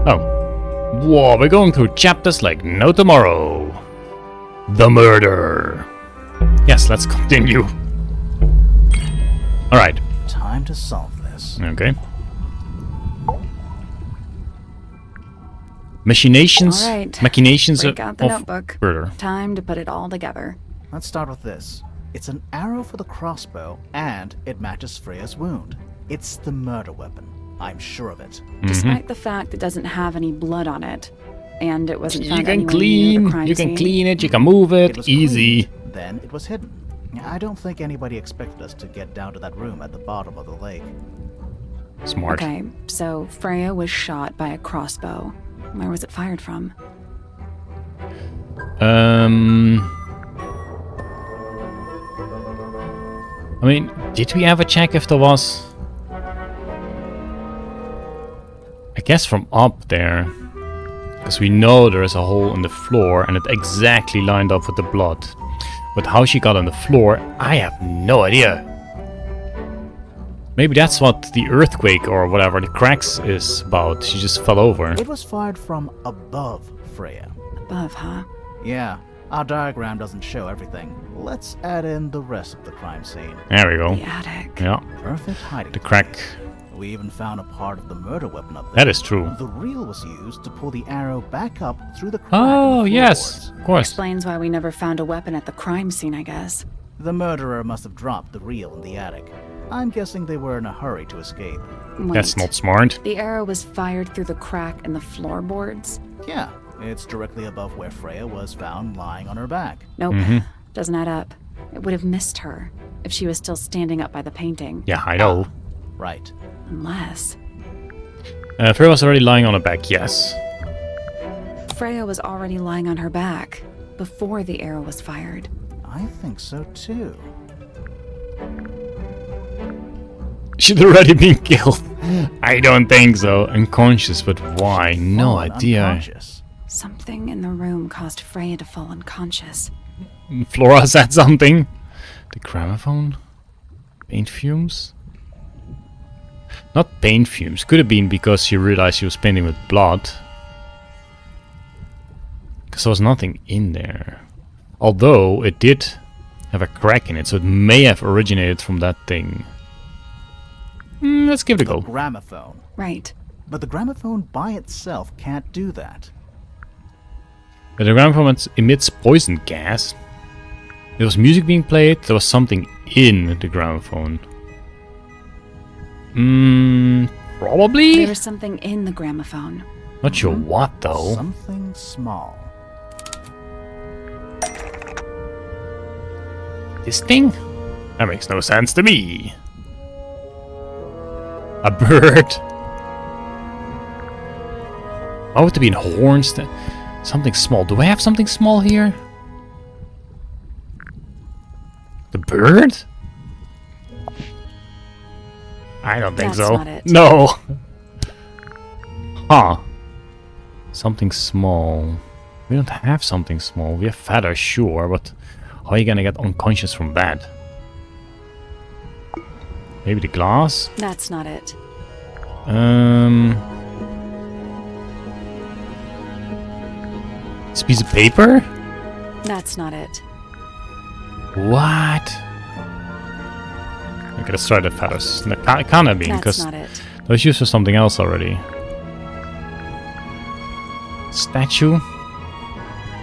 Oh. Whoa, we're going through chapters like no tomorrow. The murder. Yes, let's continue. Alright. Time to solve this. Okay. Machinations. All right. Machinations Break out the of notebook. murder. Time to put it all together. Let's start with this. It's an arrow for the crossbow, and it matches Freya's wound. It's the murder weapon. I'm sure of it. Despite the fact it doesn't have any blood on it, and it wasn't You found can anywhere near clean. the crime You can scene. clean it. You can move it. It was Easy. cleaned, then it was hidden. I don't think anybody expected us to get down to that room at the bottom of the lake. Smart. Okay, so Freya was shot by a crossbow. Where was it fired from? I mean, did we ever check if there was? I guess from up there. Because we know there is a hole in the floor and it exactly lined up with the blood. But how she got on the floor, I have no idea. Maybe that's what the earthquake or whatever, the cracks is about. She just fell over. It was fired from above Freya. Above, huh? Yeah, our diagram doesn't show everything. Let's add in the rest of the crime scene. There we go. The attic. Yeah, Perfect hiding. the crack. We even found a part of the murder weapon up there. That is true. The reel was used to pull the arrow back up through the crack in Oh, the yes, floorboards. of course. Explains why we never found a weapon at the crime scene, I guess. The murderer must have dropped the reel in the attic. I'm guessing they were in a hurry to escape. Wait, That's not smart. The arrow was fired through the crack in the floorboards? Yeah, it's directly above where Freya was found lying on her back. Nope. Doesn't add up. It would have missed her if she was still standing up by the painting. Yeah, I know. Right. Unless Freya was already lying on her back, yes. Freya was already lying on her back before the arrow was fired. I think so too. She'd already been killed. I don't think so. Unconscious, but why? No Fallen idea. unconscious. Something in the room caused Freya to fall unconscious. Flora said something. The gramophone? Paint fumes? Not paint fumes. Could have been because she realized she was painting with blood. Because there was nothing in there. Although it did have a crack in it, so it may have originated from that thing. Let's give it a go. Gramophone. Right. But the gramophone by itself can't do that. The gramophone emits poison gas. There was music being played. There was something in the gramophone. Probably? There was something in the gramophone. Not sure what though. Something small. This thing? That makes no sense to me. A bird. Why would there be horns? Something small. Do I have something small here? The bird? I don't think That's so. not it. No. Huh. Something small. We don't have something small. We have feathers, sure, but how are you gonna get unconscious from that? Maybe the glass? That's not it. This piece of paper? That's not it. What? Okay, let's try the feathers. That can't have been, That's because not it. those used for something else already. Statue?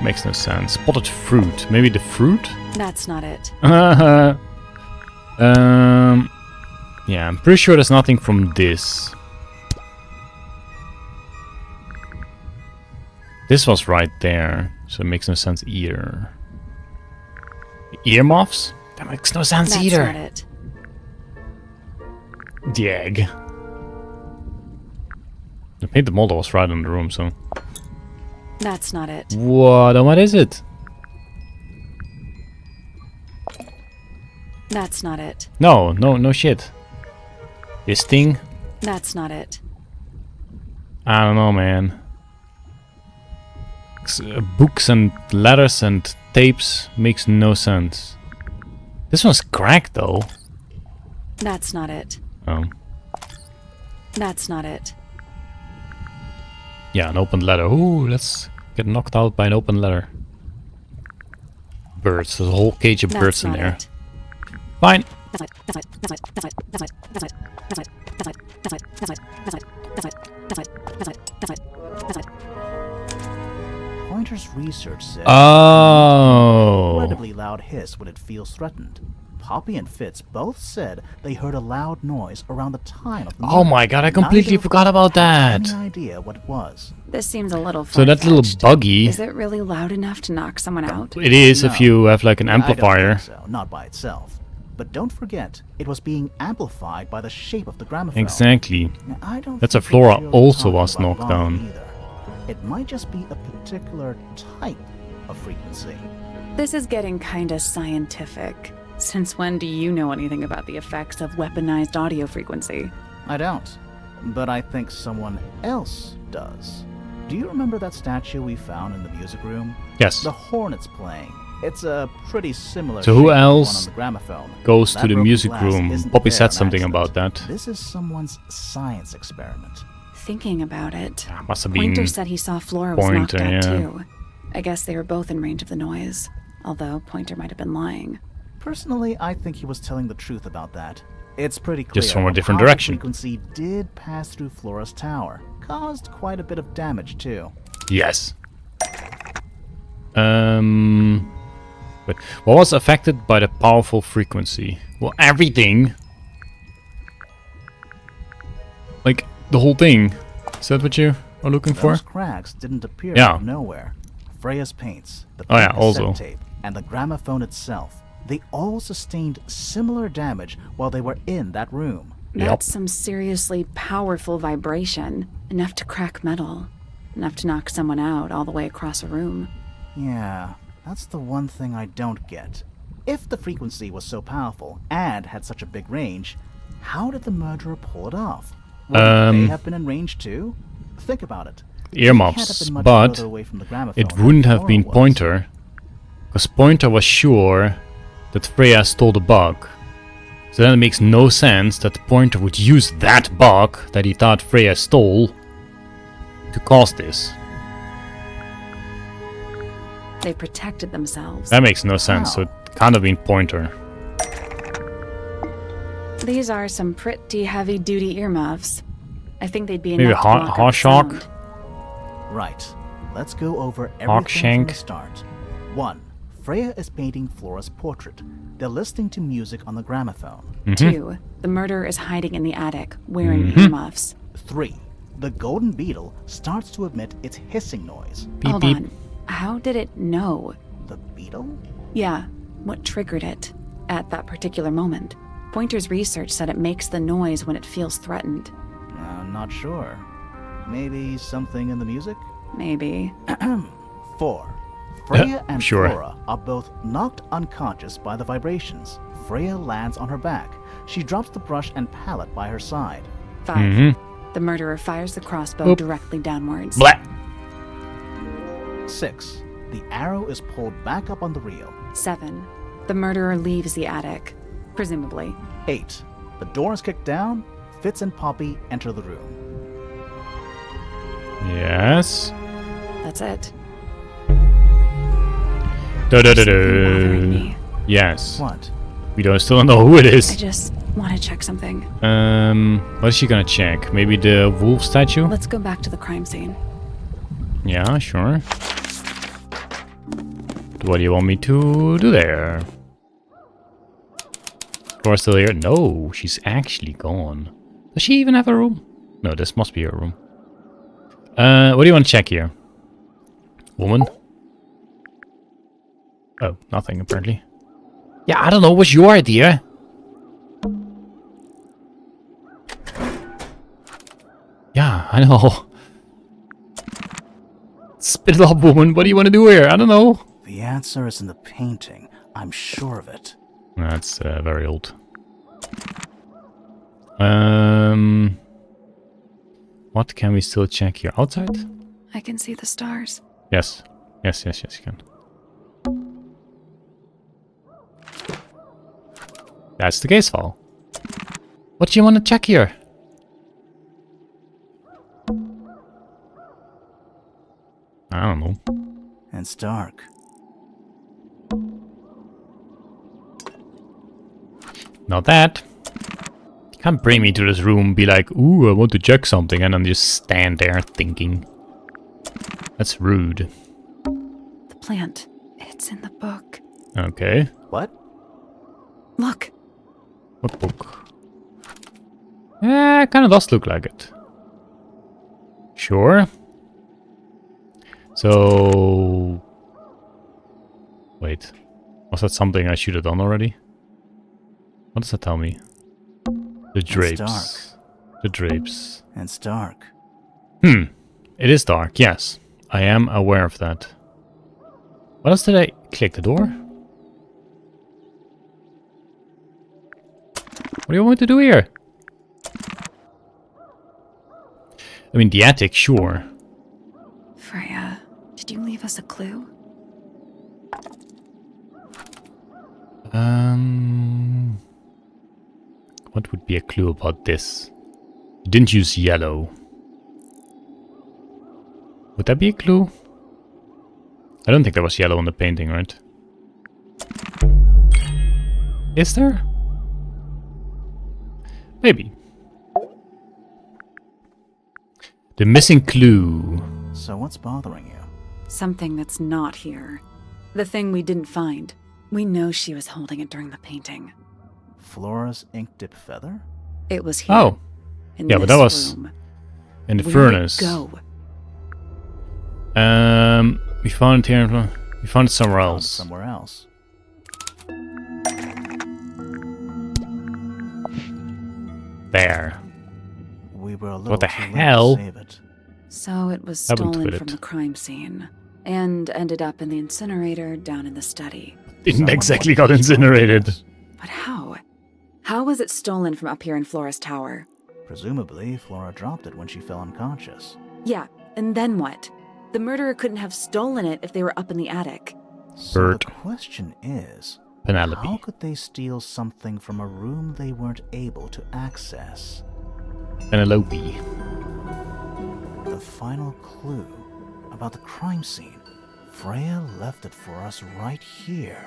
Makes no sense. Spotted fruit. Maybe the fruit? That's not it. Yeah, I'm pretty sure there's nothing from this. This was right there, so it makes no sense either. Earmuffs? That makes no sense That's either. not it. The egg. The paint molder was right in the room, so... That's not it. What is it? That's not it. No shit. This thing? That's not it. I don't know, man. Books and letters and tapes makes no sense. This one's cracked though. That's not it. Oh. That's not it. Yeah, an open letter. Ooh, let's get knocked out by an open letter. Birds. There's a whole cage of birds in there. Fine. Pointer's research said Oh. incredibly loud hiss when it feels threatened. Poppy and Fitz both said they heard a loud noise around the time of the Oh murder. my god, I completely Neither of forgot them about had that. any idea what it was. This seems a little So that little far-fetched. buggy, Is it really loud enough to knock someone out? it is if No. you have like an I don't amplifier. think so, not by itself. But don't forget, it was being amplified by the shape of the gramophone. Exactly. Now, I don't That's a think we're Flora really also talking was about knocked volume down. either. It might just be a particular type of frequency. This is getting kinda scientific. Since when do you know anything about the effects of weaponized audio frequency? I don't, but I think someone else does. Do you remember that statue we found in the music room? Yes. The hornet's playing. It's a pretty similar So who shape to the one else on the gramophone. Goes That to the broken music glass room. isn't Poppy there said on something accident. about that. This is someone's science experiment. Thinking about it, Must have been. Pointer said he saw Flora was knocked Pointer, out yeah. too. I guess they were both in range of the noise, although Pointer might have been lying. Personally, I think he was telling the truth about that. It's pretty clear Just from a different how the direction. frequency did pass through Flora's tower. Caused quite a bit of damage too. Yes. But what was affected by the powerful frequency? Well, everything. Like the whole thing. Is that what you are looking for? Those cracks didn't appear Yeah. out of nowhere. Freya's paints, the Oh yeah, pink cassette also. tape, and the gramophone itself. They all sustained similar damage while they were in that room. Yep. That's some seriously powerful vibration, enough to crack metal, enough to knock someone out all the way across a room. Yeah, that's the one thing I don't get. If the frequency was so powerful and had such a big range, how did the murderer pull it off? Wouldn't they have been in range too? Think about it. They can't have Earmuffs, been much but further away from the gramophone it than wouldn't have Flora been was. Pointer. Because Pointer was sure that Freya stole the bug. So then it makes no sense that Pointer would use that bug that he thought Freya stole to cause this. They protected themselves. That makes no sense, so How? it can't have been Pointer. These are some pretty heavy-duty earmuffs. I think they'd be Maybe enough to block out the Hawkshark? sound. Right. Let's go over everything from Hawkshank. the start. 1. Freya is painting Flora's portrait. They're listening to music on the gramophone. 2. The murderer is hiding in the attic, wearing earmuffs. 3. The golden beetle starts to emit its hissing noise. Beep Hold beep. on. How did it know? The beetle? Yeah, what triggered it at that particular moment? Pointer's research said it makes the noise when it feels threatened. Not sure. Maybe something in the music? Maybe. 4. Freya and Sure. Flora are both knocked unconscious by the vibrations. Freya lands on her back. She drops the brush and palette by her side. 5. The murderer fires the crossbow Oop. directly downwards. Blah. 6. The arrow is pulled back up on the reel. 7. The murderer leaves the attic, presumably. 8. The door is kicked down. Fitz and Poppy enter the room. Yes. That's it. Da-da-da-da. Something bothering me. Yes. What? We still don't know who it I is. just want to check something. What is she gonna check? Maybe the wolf statue? Let's go back to the crime scene. Yeah, sure. What do you want me to do there? Flora's still here? No, she's actually gone. Does she even have a room? No, this must be her room. What do you want to check here? Woman? Oh, nothing apparently. Yeah, I don't know. What's your idea? Yeah, I know. Spit it up, woman. What do you want to do here? I don't know. The answer is in the painting. I'm sure of it. That's very old. What can we still check here? Outside? I can see the stars. Yes. Yes, you can. That's the case file. What do you want to check here? I don't know. And it's dark. Not that. You can't bring me to this room, be like, ooh, I want to check something, and then just stand there thinking. That's rude. The plant. It's in the book. Okay. What? Look. What book? Yeah, it kind of does look like it. Sure. So... Wait. Was that something I should have done already? What does that tell me? The drapes. It's dark. The drapes. And it's dark. It is dark, yes. I am aware of that. What else did I click? The door? What do you want me to do here? I mean, the attic, sure. Freya, did you leave us a clue? What would be a clue about this? You didn't use yellow. Would that be a clue? I don't think there was yellow on the painting, right? Is there? Maybe. The missing clue. So what's bothering you? Something that's not here. The thing we didn't find. We know she was holding it during the painting. Flora's ink dip feather? It was here. Oh. In Yeah, this but that was room. in the Where'd furnace. it go? We found it here. We found it somewhere Found else. somewhere else. There. We were a little What the too late hell? to save it. So it was I wouldn't stolen put from it. the crime scene. And ended up in the incinerator down in the study. Didn't Someone exactly wanted got to destroy incinerated. it. But how? How was it stolen from up here in Flora's tower? Presumably, Flora dropped it when she fell unconscious. Yeah, and then what? The murderer couldn't have stolen it if they were up in the attic. So Bird. the question is, Penelope. how could they steal something from a room they weren't able to access? Penelope. The final clue about the crime scene. Freya left it for us right here.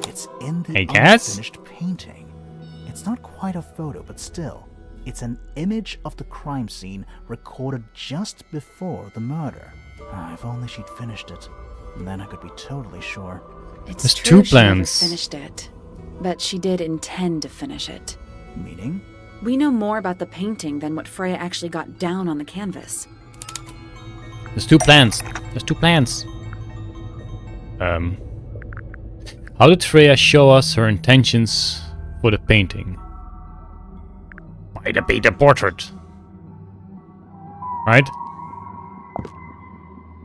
It's in the Hey, cats? unfinished painting. It's not quite a photo, but still, it's an image of the crime scene recorded just before the murder. If only she'd finished it, then I could be totally sure. It's There's true two she never plans. finished it. But she did intend to finish it. Meaning? We know more about the painting than what Freya actually got down on the canvas. There's two plans. There's two plans. How did Freya show us her intentions for the painting? By the painter portrait. Right?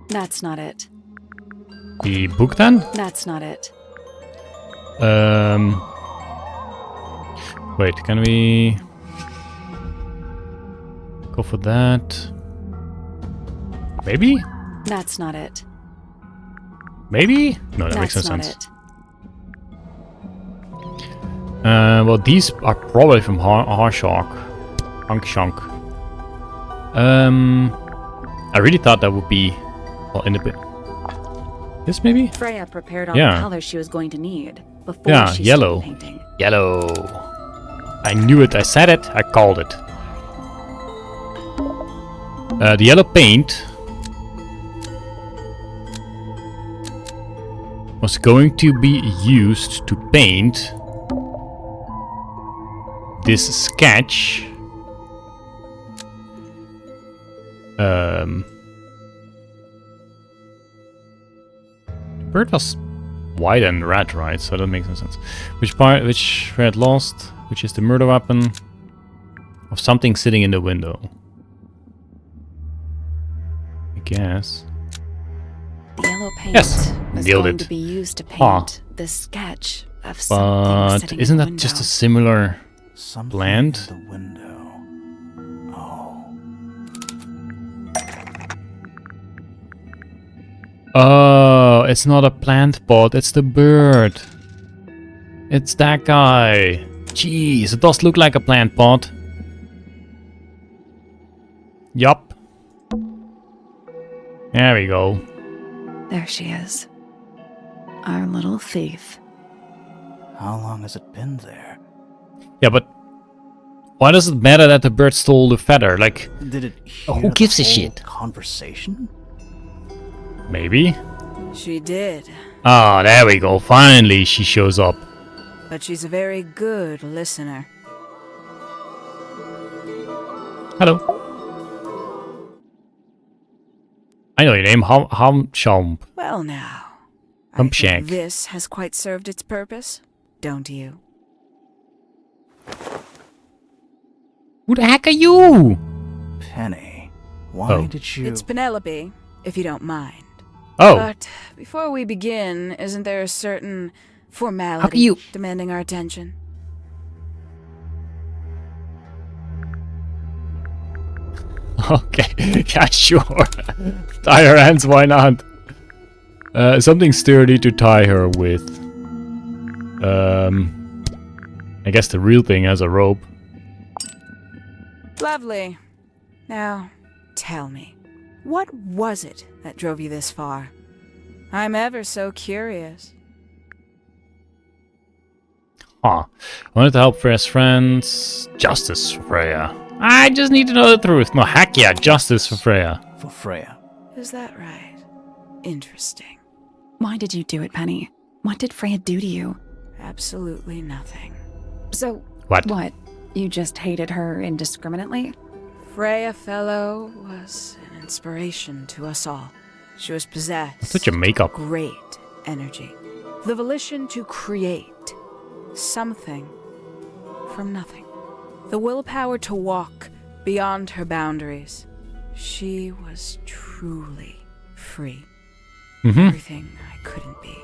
That's not it. The book then? That's not it. Wait, can we go for that? Maybe? That's not it. Maybe? No, that makes no That's not sense. it. Well, these are probably from Harshark. Hankshank. I really thought that would be, well, in the bit. This maybe? Freya prepared all Yeah. the colors she was going to need before Yeah, she yellow. started painting. Yellow. I knew it. I said it. I called it. The yellow paint was going to be used to paint this sketch. The bird was white and red, right? So that makes no sense. Which we had lost, which is the murder weapon of something sitting in the window. I guess. The yellow paint Yes, was nailed going it. to be used to paint Huh. the sketch of something But sitting isn't in the that just window. a similar? Something Bland? in the window. Oh. Oh, it's not a plant pot, it's the bird. It's that guy. Jeez, it does look like a plant pot. Yup. There we go. There she is. Our little thief. How long has it been there? Yeah, but why does it matter that the bird stole the feather? Like, Did it hear who gives the a whole shit? conversation? Maybe? She did, Ah, there we go. Finally, she shows up. but she's a very good listener. Hello. I know your name. Hamshamp. Well now, I Humpshank. think this has quite served its purpose, don't you? Who the heck are you? Penny, why Oh. did you... It's Penelope, if you don't mind. Oh, But before we begin, isn't there a certain formality you- demanding our attention? okay. Yeah, sure. Tie her hands, why not? Something sturdy to tie her with. I guess the real thing has a rope. Lovely. Now, tell me, what was it that drove you this far? I'm ever so curious. Huh. Wanted to help Freya's friends. Justice for Freya. I just need to know the truth. No, heck yeah, justice for Freya. For Freya. Is that right? Interesting. Why did you do it, Penny? What did Freya do to you? Absolutely nothing. So, What? what? You just hated her indiscriminately? Freya Fellow was an inspiration to us all. She was possessed Such a makeup. great energy. The volition to create something from nothing. The willpower to walk beyond her boundaries. She was truly free. Everything I couldn't be.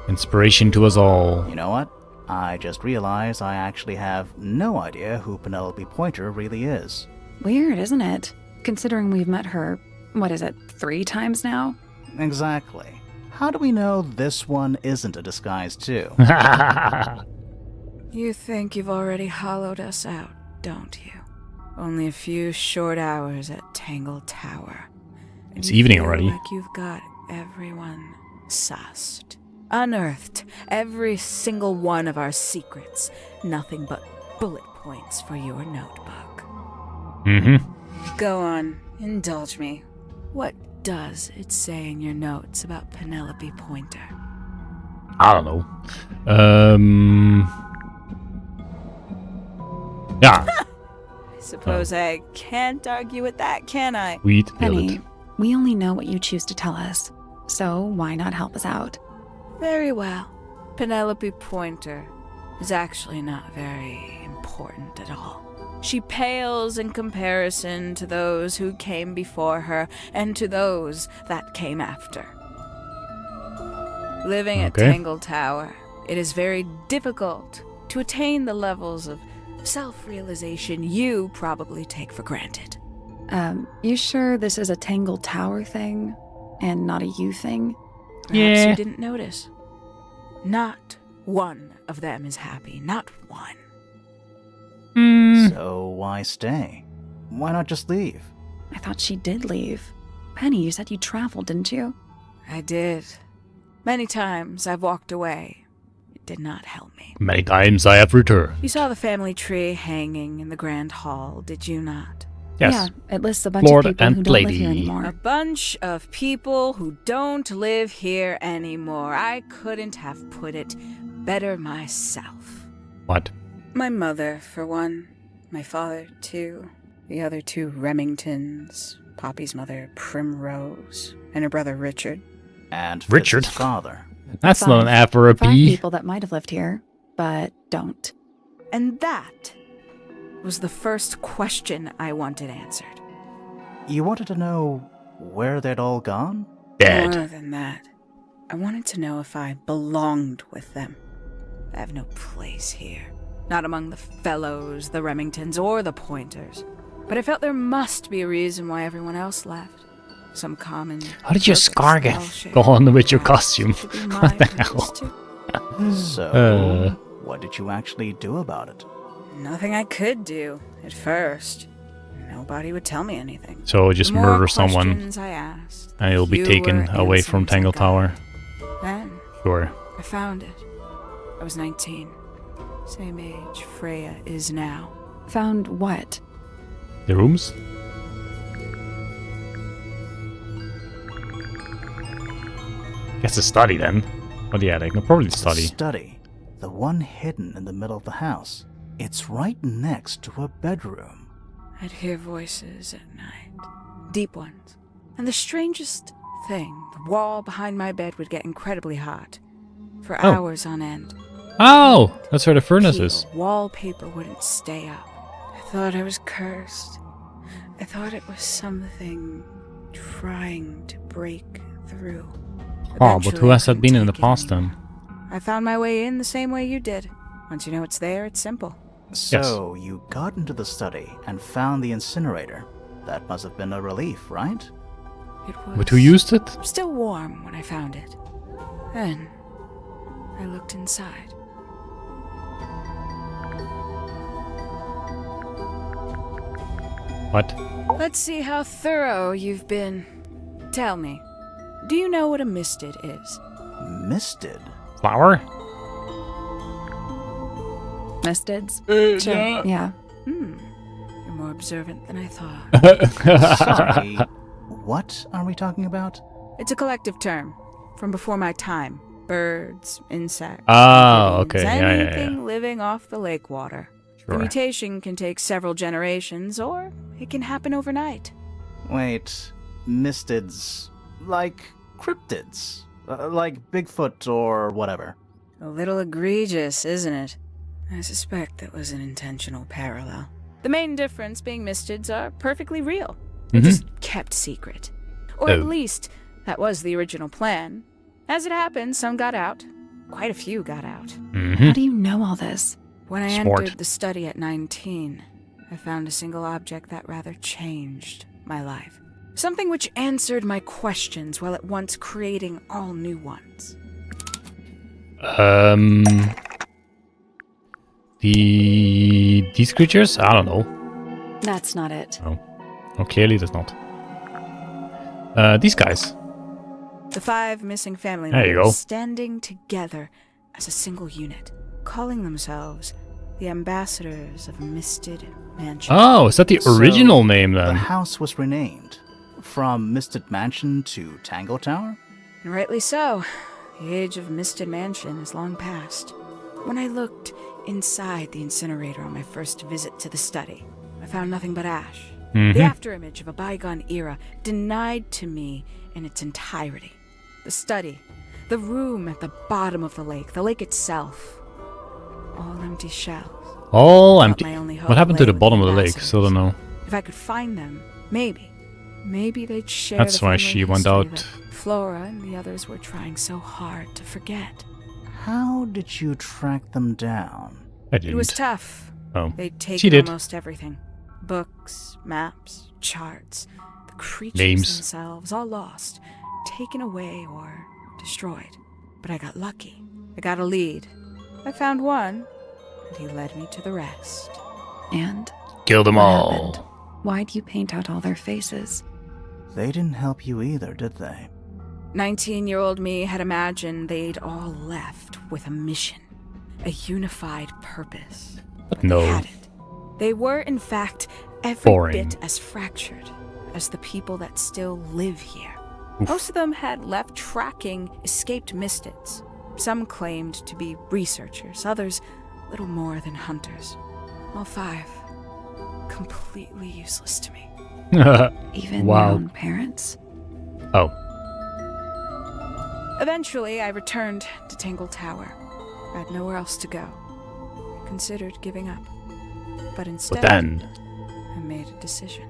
Inspiration to us all. You know what? I just realized I actually have no idea who Penelope Pointer really is. Weird, isn't it? Considering we've met her, what is it, 3 times now? Exactly. How do we know this one isn't a disguise too? You think you've already hollowed us out, don't you? Only a few short hours at Tangle Tower. And It's you evening feel already. Like you've got everyone sussed. Unearthed every single one of our secrets. Nothing but bullet points for your notebook. Go on, indulge me. What does it say in your notes about Penelope Pointer? I don't know. Yeah. I suppose I can't argue with that, can I? Weed Penny, billet. we only know what you choose to tell us. So why not help us out? Very well. Penelope Pointer is actually not very important at all. She pales in comparison to those who came before her and to those that came after. Living at Okay. Tangle Tower, it is very difficult to attain the levels of self-realization you probably take for granted. You sure this is a Tangle Tower thing and not a you thing? Perhaps Yeah. you didn't notice. Not one of them is happy. Not one. So why stay? Why not just leave? I thought she did leave. Penny, you said you traveled, didn't you? I did. Many times I've walked away. It did not help me. Many times I have returned. You saw the family tree hanging in the grand hall, did you not? Yes. Yeah, it lists a bunch Lord of people and who don't live lady. here A anymore. bunch of people who don't live here anymore. I couldn't have put it better myself. What? My mother, for one. My father, too. The other 2 Remingtons. Poppy's mother, Primrose. And her brother, Richard. And Richard? Fitz's father. That's not an 5. F or a 5 P. people that might have lived here, but don't. And that was the first question I wanted answered. You wanted to know where they'd all gone? Dead. More than that, I wanted to know if I belonged with them. I have no place here. Not among the Fellows, the Remingtons, or the Pointers. But I felt there must be a reason why everyone else left. Some common. How did your purpose scar they get all share. go on with your Perhaps costume? it should be my What the purpose hell? too. So, what did you actually do about it? Nothing I could do at first. No nobody would tell me anything. So just The more murder someone questions I asked, and you'll be fewer taken away from answers I Tangle got. Tower. Then Sure. I found it. I was 19. Same age Freya is now. Found what? The rooms? Guess the study then. Or the attic. No, probably the The study. study. The one hidden in the middle of the house. It's right next to a bedroom. I'd hear voices at night. Deep ones. And the strangest thing, the wall behind my bed would get incredibly hot. For Oh. hours on end. Oh! That's where the furnace Peel, is. wallpaper wouldn't stay up. I thought I was cursed. I thought it was something trying to break through. Oh, but who Eventually, I has that couldn't been in the take it past anymore. then? I found my way in the same way you did. Once you know it's there, it's simple. So you got into the study and found the incinerator. That must have been a relief, right? It was But who used it? still warm when I found it. Then I looked inside. What? Let's see how thorough you've been. Tell me, do you know what a misted is? Misted? Flower? Mistids? Sure. Yeah. You're more observant than I thought. Sorry. What are we talking about? It's a collective term from before my time. Birds, insects, Oh, amphibians, okay. Yeah, yeah, anything yeah. living off the lake water. The Sure. mutation can take several generations, or it can happen overnight. Wait, mistids. Like cryptids? Like Bigfoot or whatever. A little egregious, isn't it? I suspect that was an intentional parallel. The main difference being mistids are perfectly real. They're just kept secret. Or at Oh. least, that was the original plan. As it happened, some got out. Quite a few got out. How do you know all this? When I Smart. entered the study at 19, I found a single object that rather changed my life. Something which answered my questions while at once creating all new ones. These creatures? I don't know. That's not it. Oh, clearly that's not. These guys. The 5 missing family There you members go. standing together as a single unit, calling themselves the ambassadors of Misted Mansion. Oh, is that the So, original name The then? house was renamed. From Misted Mansion to Tangle Tower? And rightly so. The age of Misted Mansion is long past. When I looked inside the incinerator on my first visit to the study, I found nothing but ash. The afterimage of a bygone era denied to me in its entirety. The study, the room at the bottom of the lake itself, all empty shells. All Felt empty. my only hope What happened to lay the with bottom of the lake? ambassadors. Still don't know. If I could find them, maybe they'd share That's the why family she went history out. that Flora and the others were trying so hard to forget. How did you track them down? I It was didn't. tough. Oh. They'd She taken did. almost everything. Books, maps, charts, the creatures Names. themselves, all lost, taken away or destroyed. But I got lucky. I got a lead. I found one, and he led me to the rest. And Kill them what all. happened? Why'd you paint out all their faces? They didn't help you either, did they? 19-year-old me had imagined they'd all left with a mission, a unified purpose. But No. they hadn't. They were, in fact, every Boring. bit as fractured as the people that still live here. Most of them had left tracking escaped mystids. Some claimed to be researchers, others little more than hunters. All 5 completely useless to me. Even Wow. your own parents? Oh. Eventually, I returned to Tangle Tower. I had nowhere else to go. I considered giving up. But instead, But then, I made a decision.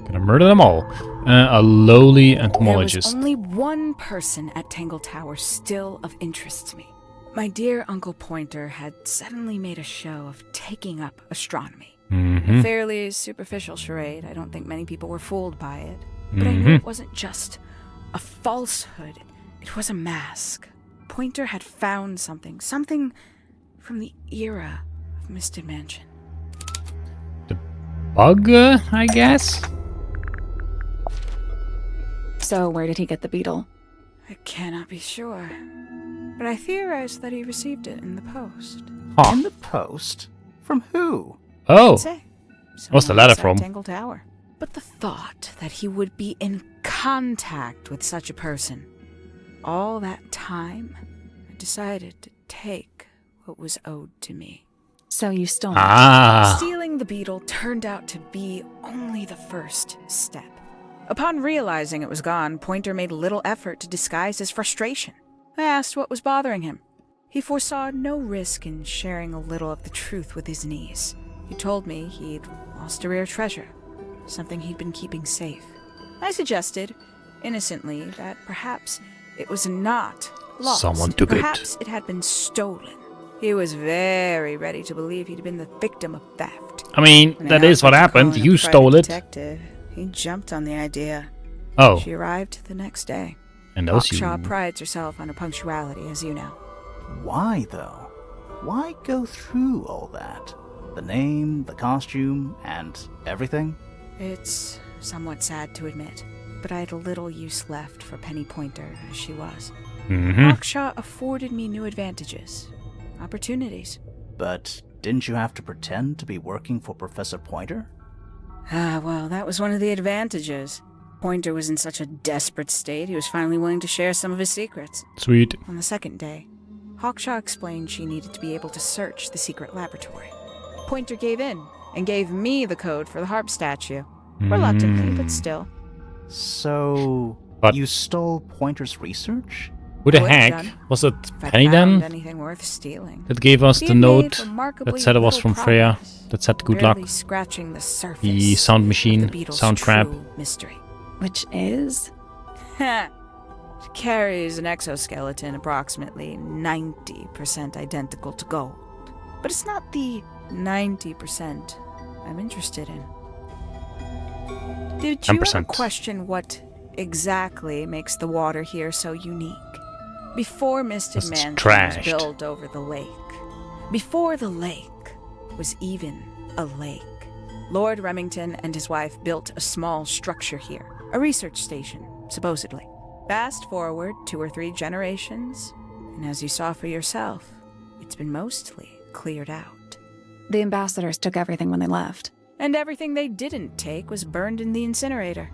gonna murder them all. A lowly There entomologist. was only one person at Tangle Tower still of interest to me. My dear Uncle Pointer had suddenly made a show of taking up astronomy. A fairly superficial charade. I don't think many people were fooled by it. But I knew it wasn't just a falsehood. It was a mask. Pointer had found something from the era of Misted Mansion. bug, I guess? So where did he get the beetle? I cannot be sure, but I theorize that he received it in the post. Huh. In the post? From who? Oh, Say, what's the someone letter inside from? Tangle Tower. But the thought that he would be in contact with such a person, all that time, I decided to take what was owed to me. So you stole it. Ah. Stealing the beetle turned out to be only the first step. Upon realizing it was gone, Pointer made little effort to disguise his frustration. I asked what was bothering him. He foresaw no risk in sharing a little of the truth with his niece. He told me he'd lost a rare treasure, something he'd been keeping safe. I suggested, innocently, that perhaps it was not lost. Someone took it. Perhaps it had been stolen. He was very ready to believe he'd been the victim of theft. I mean, When that I is what offered to happened. call in You a private stole it. detective, he jumped on the idea. Oh, She arrived the next day. and those Hawkshaw you. prides herself on her punctuality, as you know. Why, though? Why go through all that? The name, the costume, and everything? It's somewhat sad to admit, but I had little use left for Penny Pointer as she was. Mm-hmm. Hawkshaw afforded me new advantages, opportunities. But didn't you have to pretend to be working for Professor Pointer? Ah, well, that was one of the advantages. Pointer was in such a desperate state, he was finally willing to share some of his secrets. Sweet. On the second day, Hawkshaw explained she needed to be able to search the secret laboratory. Pointer gave in and gave me the code for the harp statue. Reluctantly, but still. So, But- you stole Pointer's research? Who the Would have heck? done. Was it If I Penny found then? anything worth stealing. That gave us We the had made note remarkably that said it was little from Freya. progress, That said good luck. barely scratching the surface. The sound of machine, the beetle's sound crab. true mystery. Which is? It carries an exoskeleton approximately 90% identical to gold. But it's not the 90% I'm interested in. Did you ever 10%. question what exactly makes the water here so unique? Before Misted It's Mansion was trashed. built over the lake, before the lake was even a lake, Lord Remington and his wife built a small structure here, a research station, supposedly. Fast forward 2 or 3 generations, and as you saw for yourself, it's been mostly cleared out. The ambassadors took everything when they left. And everything they didn't take was burned in the incinerator.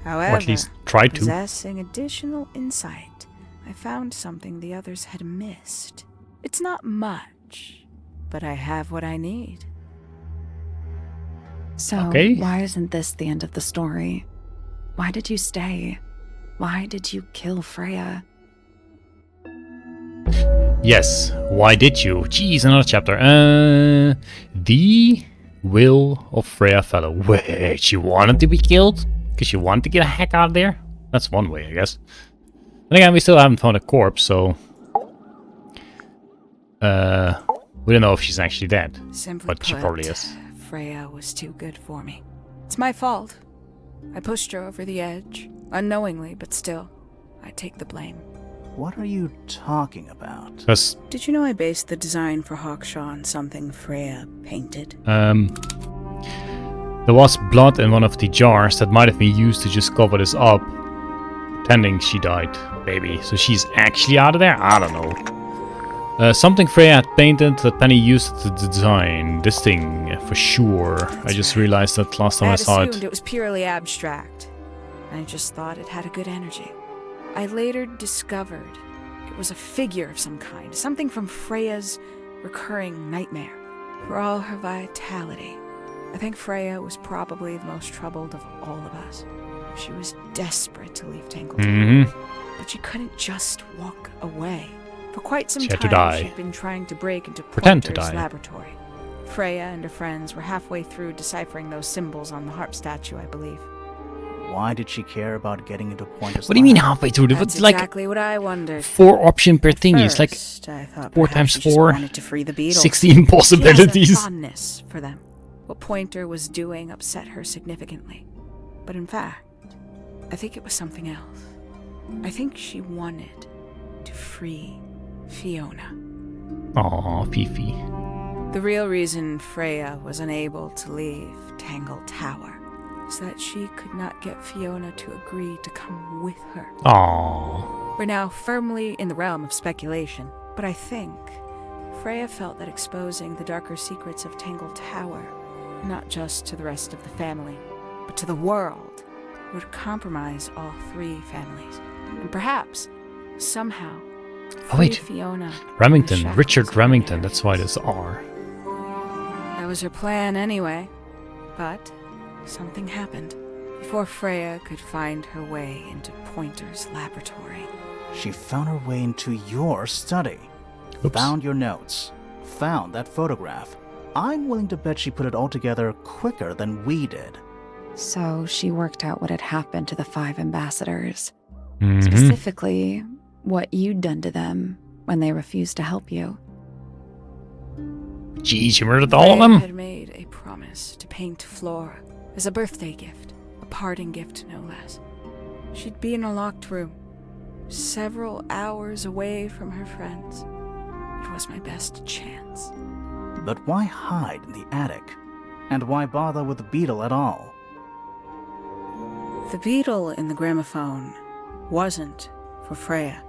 Or However, at least tried to. possessing additional insight, I found something the others had missed. It's not much, but I have what I need. So Okay. why isn't this the end of the story? Why did you stay? Why did you kill Freya? Yes. Why did you? Jeez, another chapter. The will of Freya Fellow. Wait, she wanted to be killed? Because she wanted to get the heck out of there? That's one way, I guess. And again, we still haven't found a corpse, so... we don't know if she's actually dead. Simply But she put, probably is. Freya was too good for me. It's my fault. I pushed her over the edge, unknowingly, but still, I take the blame. What are you talking about? Because, Did you know I based the design for Hawkshaw on something Freya painted? there was blood in one of the jars that might have been used to just cover this up. Pretending she died, maybe. So she's actually out of there? I don't know. Something Freya had painted that Penny used to design. This thing, for sure. I just realized that last time I had saw assumed it. it was purely abstract. I just thought it had a good energy. I later discovered it was a figure of some kind, something from Freya's recurring nightmare. For all her vitality, I think Freya was probably the most troubled of all of us. She was desperate to leave Tangle Tower, Mm-hmm. but she couldn't just walk away. For quite some She had to time, die. she'd been trying to break into Pretend to Pointer's die. laboratory. Freya and her friends were halfway through deciphering those symbols on the harp statue, I believe. Why did she care about getting into Pointer's What do you mean lab? halfway through? That's It's like exactly what I wondered. 4 option per thingy. It's like First, I thought 4 perhaps times she just 4, wanted to free the beetles. 16 She has a possibilities. fondness for them. What Pointer was doing upset her significantly. But in fact, I think it was something else. I think she wanted to free Fiona. Aw, Fifi. The real reason Freya was unable to leave Tangle Tower is that she could not get Fiona to agree to come with her. Aww. We're now firmly in the realm of speculation, but I think Freya felt that exposing the darker secrets of Tangle Tower, not just to the rest of the family, but to the world, would compromise all 3 families, and perhaps, somehow, free Fiona from the Remington. shackles Richard of her Remington. marriage. That's why there's R. That was her plan anyway, but something happened before Freya could find her way into Pointer's laboratory. She found her way into your study. Oops. Found your notes. Found that photograph. I'm willing to bet she put it all together quicker than we did. So she worked out what had happened to the 5 ambassadors. Mhm. Specifically, what you'd done to them when they refused to help you. Jeez, you murdered all of Freya them? had made a promise to paint Flora as a birthday gift, a parting gift no less. She'd be in a locked room, several hours away from her friends. It was my best chance. But why hide in the attic? And why bother with the beetle at all? The beetle in the gramophone wasn't for Freya.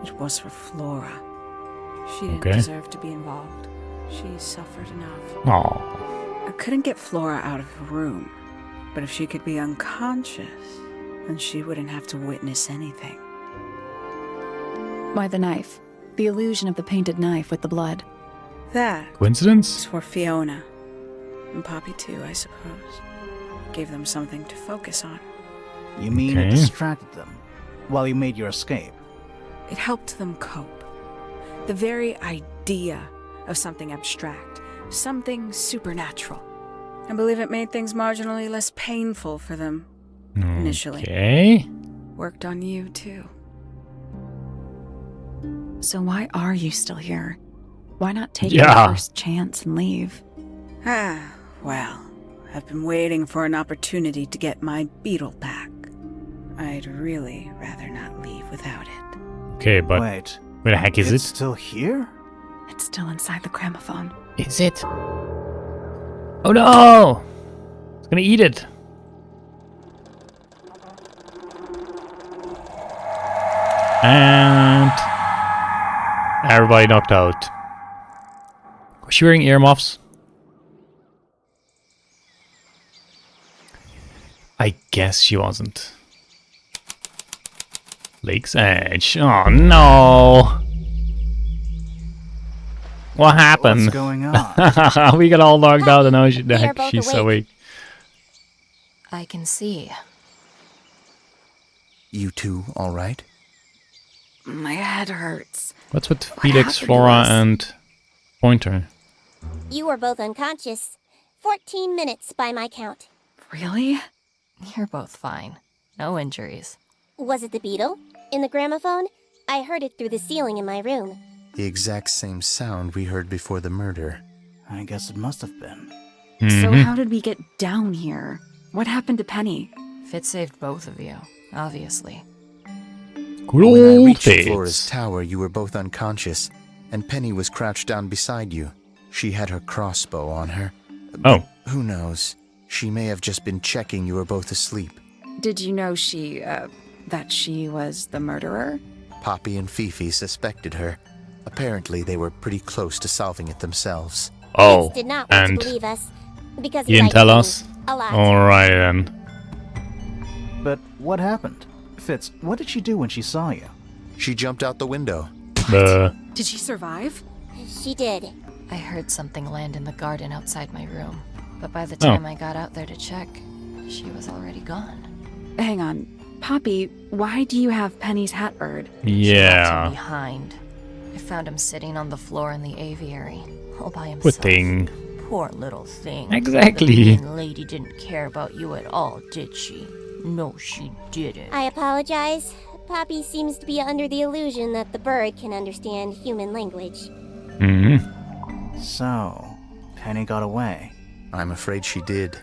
It was for Flora. She didn't Okay. deserve to be involved. She suffered enough. Aw. I couldn't get Flora out of the room, but if she could be unconscious, then she wouldn't have to witness anything. Why the knife? The illusion of the painted knife with the blood. That was Coincidence? for Fiona. And Poppy too, I suppose. Gave them something to focus on. You mean it Okay. distracted them while you made your escape? It helped them cope. The very idea of something abstract, something supernatural. I believe it made things marginally less painful for them. Initially. Okay. Worked on you too. So why are you still here? Why not take Yeah. your first chance and leave? Well, I've been waiting for an opportunity to get my beetle back. I'd really rather not leave without it. Okay, but Wait, where the heck is it's it? still here? It's still inside the gramophone. Is it? Oh no! It's gonna eat it. And everybody knocked out. Was she wearing earmuffs? I guess she wasn't. Lake's Edge. Oh no! What happened? What's going on? We got all knocked out and now We are both she's awake. awake. I can see. You two all right? My head hurts. What's with What Felix, happened to Flora, us? and Pointer? You were both unconscious. 14 minutes by my count. Really? You're both fine. No injuries. Was it the beetle? In the gramophone? I heard it through the ceiling in my room. The exact same sound we heard before the murder. I guess it must have been. So Mhm. how did we get down here? What happened to Penny? Fitz saved both of you, obviously. Good When I old reached Flora's Fitz. tower, you were both unconscious, and Penny was crouched down beside you. She had her crossbow on her. Oh. Who knows? She may have just been checking you were both asleep. Did you know that she was the murderer? Poppy and Fifi suspected her. Apparently, they were pretty close to solving it themselves. Oh, Fitz did not want and to believe us because you he didn't liked tell me us? a lot. Alright then. But what happened? Fitz, what did she do when she saw you? She jumped out the window. Did she survive? She did. I heard something land in the garden outside my room, but by the time I got out there to check, she was already gone. Hang on. Poppy, why do you have Penny's hat bird? She left him Yeah. behind. I found him sitting on the floor in the aviary, all by himself. Good thing. Poor little thing. Exactly. The mean lady didn't care about you at all, did she? No, she didn't. I apologize. Poppy seems to be under the illusion that the bird can understand human language. hmm So, Penny got away. I'm afraid she did.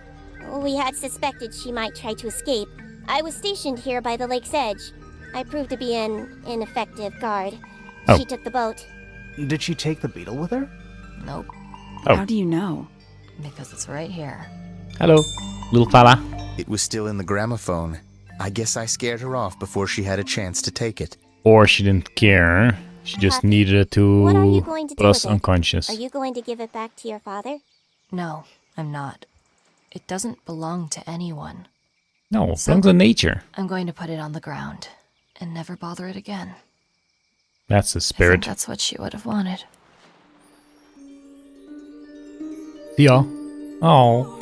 We had suspected she might try to escape. I was stationed here by the lake's edge. I proved to be an ineffective guard. Oh. She took the boat. Did she take the beetle with her? Nope. Oh. How do you know? Because it's right here. Hello, little fella. It was still in the gramophone. I guess I scared her off before she had a chance to take it. Or she didn't care. She just Poppy, needed it what are you to going to put do us with it? unconscious. Are you going to give it back to your father? No, I'm not. It doesn't belong to anyone. No, it So- belongs to nature. I'm going to put it on the ground and never bother it again. That's the I think spirit. that's what she would have wanted. See ya. Oh.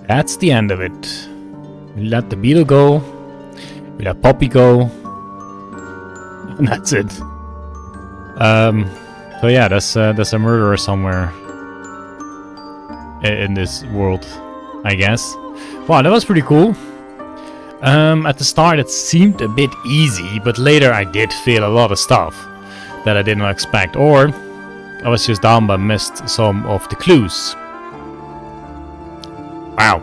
That's the end of it. We let the beetle go. We let Poppy go. And that's it. So yeah, there's a murderer somewhere in this world, I guess. Wow, that was pretty cool. At the start it seemed a bit easy, but later I did feel a lot of stuff that I didn't expect. Or I was just dumb but missed some of the clues. Wow.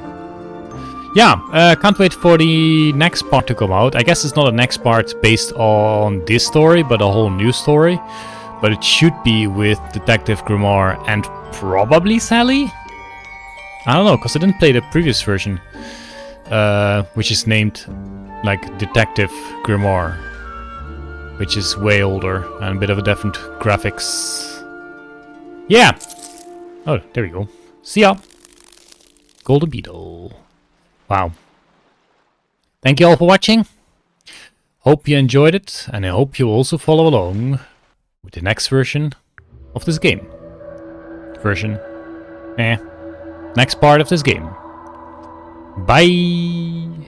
Yeah, can't wait for the next part to come out. I guess it's not a next part based on this story, but a whole new story. But it should be with Detective Grimoire and probably Sally? I don't know, because I didn't play the previous version. Which is named, like, Detective Grimoire. Which is way older and a bit of a different graphics. Yeah! Oh, there we go. See ya! Golden Beetle. Wow. Thank you all for watching. Hope you enjoyed it, and I hope you also follow along with the next version of this game. Next part of this game. Bye!